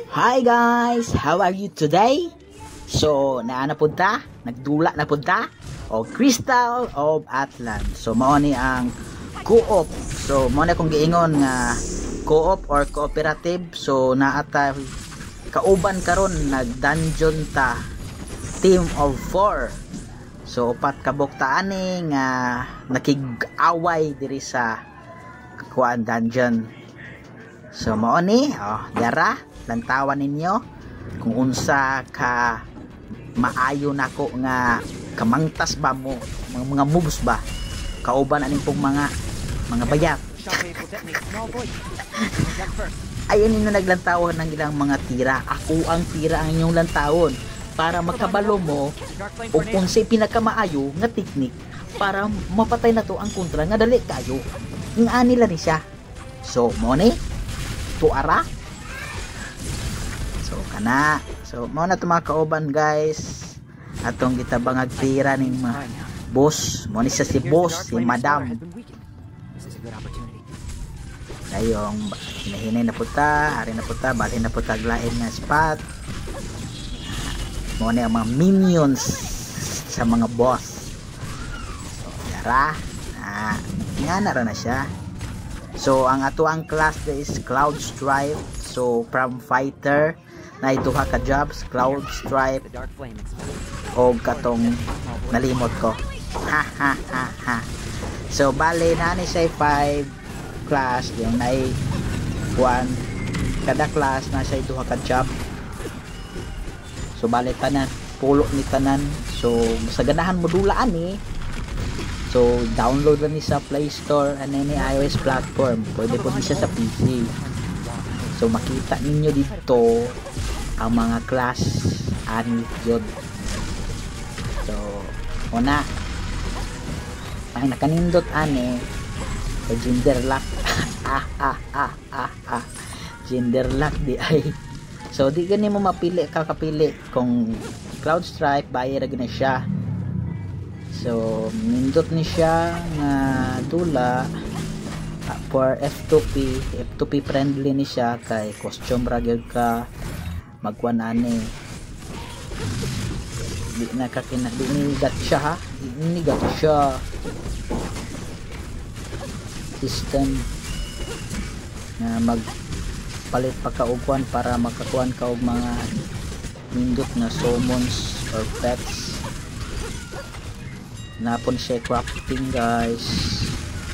Hi guys! How are you today? So, napunta? Nagdula na punta? O Crystal of Atlan. So, mao ni ang co-op. So, mao na kung giingon nga co-op or cooperative. So, naata kauban karon nag-dungeon ta. Team of 4. So, upat kabukta ani nga nakig-away diri sa kuan dungeon. So, mao ni, yara lantawan ninyo kung unsa ka maayo nako nga kamangtas ba mo mga moves ba kauban aning pong mga bayat. Ayun ninyo naglantawon ng ilang mga tira. Ako ang tira ang inyong lantawon para makabalo mo o kung say pinakamaayo nga teknik para mapatay na to ang kontra nga dali kayo nga nila ni siya. So mo ni tuara. So kana. So mao na to mga kauban guys. Atong gitabang agtira ning mga boss. Mo ni siya si boss, si madam. Dayong hinahinay na puta, ari na puta, bali na puta glain nga spot. Mo ni ang mga minions sa mga boss. So yara. Nga na siya. So ang ato ang class is Cloud Stripe. So from fighter na ituha ka jobs, Cloud Stripe o katong nalimot ko. So bale na ni siya 5 class yung na 1 kada class na siya ituha ka job. So bale tanan pulo ni tanan. So sa ganahan mo dulaan ni. So download lang ni sa Play Store and any iOS platform. Pwede po siya sa PC. So makita ninyo dito ang mga class ani yun. So una ay nakanindot ani gender lock. Gender lock di ay. So di gani mo mapili kakapili kung Cloud Stripe bayar na siya. So nindot ni siya nga dula for F2P friendly ni siya kay costume ra gyud ka magkuan ani di na ka di ni gacha ha di ni gacha system na magpalit pa ka og kuan para makakuan ka og mga nindot na summons or pets. Napon siya crafting guys,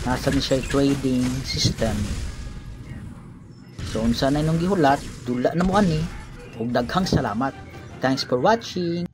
nasa ni siya trading system. So unsa na inong gihulat dula na mo ani ug daghang salamat. Thanks for watching.